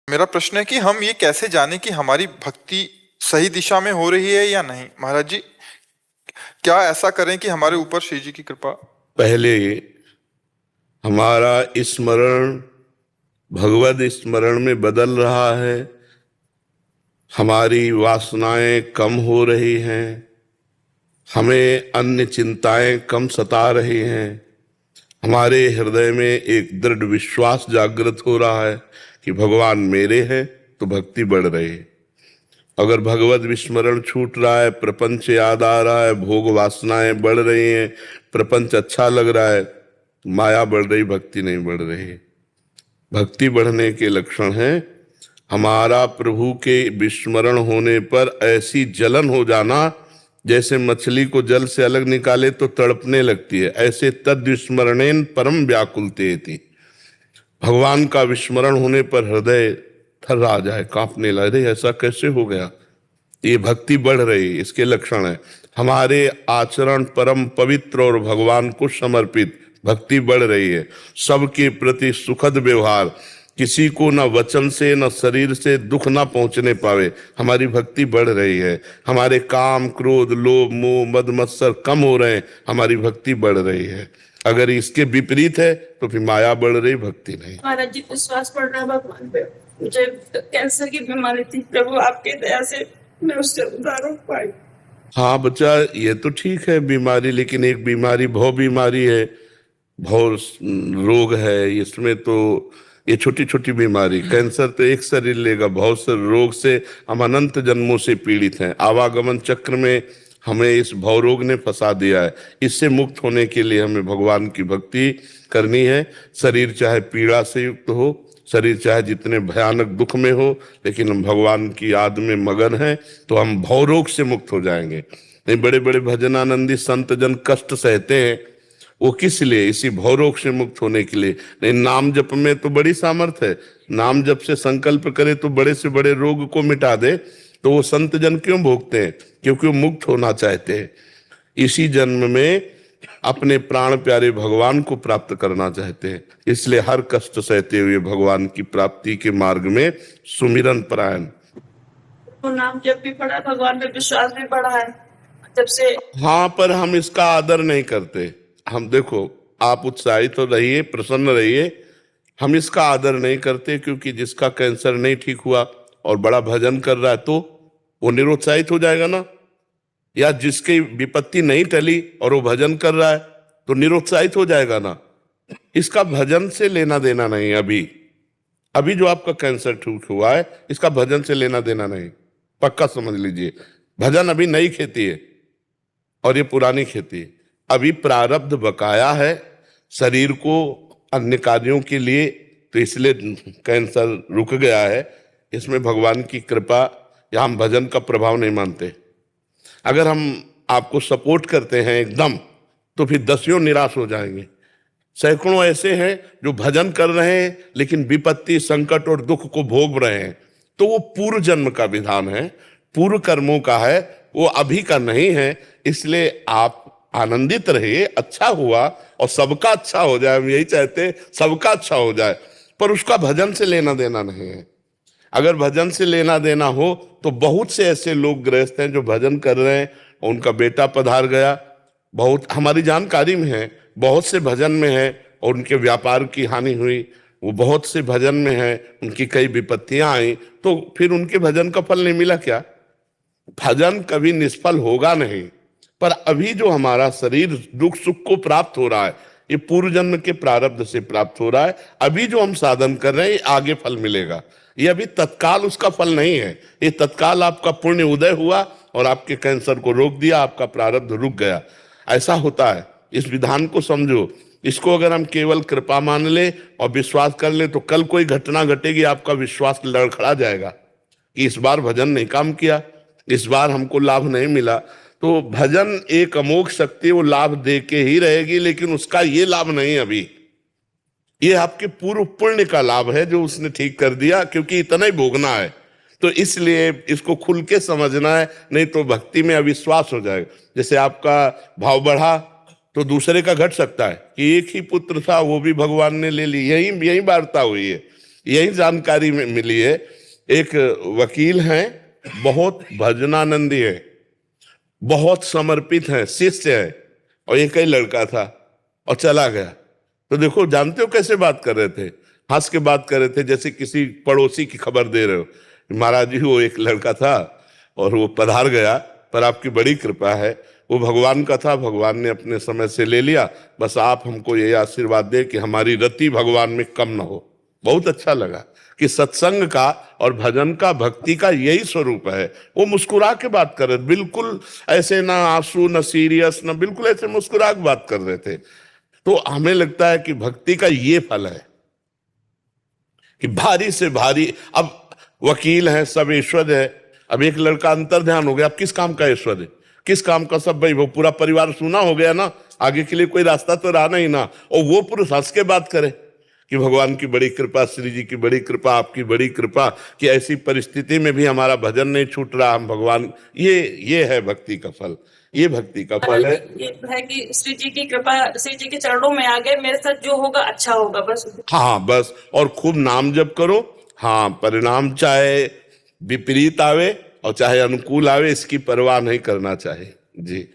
मेरा प्रश्न है कि हम ये कैसे जाने कि हमारी भक्ति सही दिशा में हो रही है या नहीं। महाराज जी, क्या ऐसा करें कि हमारे ऊपर श्री जी की कृपा। पहले हमारा स्मरण भगवद स्मरण में बदल रहा है, हमारी वासनाएं कम हो रही हैं, हमें अन्य चिंताएं कम सता रही हैं, हमारे हृदय में एक दृढ़ विश्वास जागृत हो रहा है कि भगवान मेरे हैं, तो भक्ति बढ़ रही है। अगर भगवत विस्मरण छूट रहा है, प्रपंच याद आ रहा है, भोग वासनाएं बढ़ रही हैं, प्रपंच अच्छा लग रहा है, माया बढ़ रही, भक्ति नहीं बढ़ रही। भक्ति बढ़ने के लक्षण हैं हमारा प्रभु के विस्मरण होने पर ऐसी जलन हो जाना, जैसे मछली को जल से अलग निकाले तो तड़पने लगती है, ऐसे तद विस्मरणेन परम व्याकुलते थी। भगवान का विस्मरण होने पर हृदय थर्रा जाए, कांपने लगे, ऐसा कैसे हो गया। ये भक्ति बढ़ रही, इसके लक्षण है। हमारे आचरण परम पवित्र और भगवान को समर्पित, भक्ति बढ़ रही है। सबके प्रति सुखद व्यवहार, किसी को न वचन से न शरीर से दुख ना पहुंचने पावे, हमारी भक्ति बढ़ रही है। हमारे काम क्रोध लोभ मोह मद मत्सर कम हो रहे हैं, हमारी भक्ति बढ़ रही है। अगर इसके विपरीत है तो फिर माया बढ़ रही, भक्ति नहीं। महाराज जी, विश्वास पड़ रहा भगवान पे। मुझे कैंसर की बीमारी थी, प्रभु आपके दया से मैं उससे उद्धार हो पाई। हाँ बच्चा, ये तो ठीक है बीमारी, लेकिन एक बीमारी भव बीमारी है, भव रोग है। इसमें तो ये छोटी छोटी बीमारी, कैंसर तो एक शरीर लेगा, भव से रोग से हम अनंत जन्मों से पीड़ित हैं। आवागमन चक्र में हमें इस भव रोग ने फंसा दिया है। इससे मुक्त होने के लिए हमें भगवान की भक्ति करनी है। शरीर चाहे पीड़ा से युक्त हो, शरीर चाहे जितने भयानक दुख में हो, लेकिन हम भगवान की याद में मगन हैं तो हम भव रोग से मुक्त हो जाएंगे। नहीं, बड़े बड़े भजनानंदी संत जन कष्ट सहते हैं, वो किस लिए? इसी भव रोग से मुक्त होने के लिए। नहीं, नाम जप में तो बड़ी सामर्थ है, नाम जप से संकल्प करे तो बड़े से बड़े रोग को मिटा दे। तो वो संत जन क्यों भोगते हैं? क्योंकि वो मुक्त होना चाहते हैं। इसी जन्म में अपने प्राण प्यारे भगवान को प्राप्त करना चाहते हैं, इसलिए हर कष्ट सहते हुए भगवान की प्राप्ति के मार्ग में सुमिरन परायण। तो नाम जब भी पढ़ा, भगवान में विश्वास भी बढ़ा है जब से। हाँ, पर हम इसका आदर नहीं करते। हम देखो, आप उत्साहित तो रहिए, प्रसन्न रहिए, हम इसका आदर नहीं करते, क्योंकि जिसका कैंसर नहीं ठीक हुआ और बड़ा भजन कर रहा है तो वो निरुत्साहित हो जाएगा ना। या जिसकी विपत्ति नहीं टली और वो भजन कर रहा है तो निरुत्साहित हो जाएगा ना। इसका भजन से लेना देना नहीं। अभी जो आपका कैंसर ठीक हुआ है, इसका भजन से लेना देना नहीं, पक्का समझ लीजिए। भजन अभी नई खेती है और ये पुरानी खेती है। अभी प्रारब्ध बकाया है शरीर को अन्य कार्यों के लिए, तो इसलिए कैंसर रुक गया है। इसमें भगवान की कृपा, या हम भजन का प्रभाव नहीं मानते। अगर हम आपको सपोर्ट करते हैं एकदम, तो फिर दसियों निराश हो जाएंगे। सैकड़ों ऐसे हैं जो भजन कर रहे हैं लेकिन विपत्ति संकट और दुख को भोग रहे हैं। तो वो पूर्व जन्म का विधान है, पूर्व कर्मों का है, वो अभी का नहीं है। इसलिए आप आनंदित रहिए, अच्छा हुआ और सबका अच्छा हो जाए, हम यही चाहते हैं सबका अच्छा हो जाए, पर उसका भजन से लेना देना नहीं है। अगर भजन से लेना देना हो तो बहुत से ऐसे लोग गृहस्थ हैं जो भजन कर रहे हैं, उनका बेटा पधार गया, बहुत हमारी जानकारी में है, बहुत से भजन में है और उनके व्यापार की हानि हुई, वो बहुत से भजन में है, उनकी कई विपत्तियां आई, तो फिर उनके भजन का फल नहीं मिला क्या? भजन कभी निष्फल होगा नहीं। पर अभी जो हमारा शरीर दुख सुख को प्राप्त हो रहा है, ये पूर्व जन्म के प्रारब्ध से प्राप्त हो रहा है। अभी जो हम साधन कर रहे हैं, ये आगे फल मिलेगा। ये अभी तत्काल उसका फल नहीं है। ये तत्काल आपका पुण्य उदय हुआ और आपके कैंसर को रोक दिया, आपका प्रारब्ध रुक गया, ऐसा होता है। इस विधान को समझो। इसको अगर हम केवल कृपा मान ले और विश्वास कर ले, तो कल कोई घटना घटेगी, आपका विश्वास लड़खड़ा जाएगा कि इस बार भजन नहीं काम किया, इस बार हमको लाभ नहीं मिला। तो भजन एक अमोघ शक्ति, वो लाभ दे के ही रहेगी, लेकिन उसका ये लाभ नहीं। अभी ये आपके पूर्व पुण्य का लाभ है जो उसने ठीक कर दिया, क्योंकि इतना ही भोगना है। तो इसलिए इसको खुल के समझना है, नहीं तो भक्ति में अविश्वास हो जाएगा। जैसे आपका भाव बढ़ा तो दूसरे का घट सकता है कि एक ही पुत्र था, वो भी भगवान ने ले ली, यही वार्ता हुई है। यही जानकारी में मिली है। एक वकील हैं, बहुत भजनानंदी है, बहुत समर्पित हैं, शिष्य हैं, और एक ही लड़का था और चला गया। तो देखो, जानते हो कैसे बात कर रहे थे? हंस के बात कर रहे थे, जैसे किसी पड़ोसी की खबर दे रहे हो। महाराज जी, वो एक लड़का था और वो पधार गया, पर आपकी बड़ी कृपा है, वो भगवान का था, भगवान ने अपने समय से ले लिया। बस आप हमको ये आशीर्वाद दे कि हमारी रति भगवान में कम ना हो। बहुत अच्छा लगा कि सत्संग का और भजन का, भक्ति का यही स्वरूप है। वो मुस्कुरा के बात कर रहे थे, बिल्कुल ऐसे ना आंसू, ना सीरियस, ना, बिल्कुल ऐसे मुस्कुरा के बात कर रहे थे। तो हमें लगता है कि भक्ति का ये फल है कि भारी से भारी, अब वकील है, सब ईश्वर है। अब एक लड़का अंतर ध्यान हो गया, अब किस काम का ईश्वर है, किस काम का सब भाई, वो पूरा परिवार सुना हो गया ना, आगे के लिए कोई रास्ता तो रहा नहीं ना। और वो पुरुष हंस के बात करे कि भगवान की बड़ी कृपा, श्री जी की बड़ी कृपा, आपकी बड़ी कृपा कि ऐसी परिस्थिति में भी हमारा भजन नहीं छूट रहा, हम भगवान, ये है भक्ति का फल, ये भक्ति का फल है। ये है कि श्री जी की कृपा, श्री जी के चरणों में आ गए, मेरे साथ जो होगा अच्छा होगा बस। हाँ बस, और खूब नाम जप करो। हाँ, परिणाम चाहे विपरीत आवे और चाहे अनुकूल आवे, इसकी परवाह नहीं करना चाहिए जी।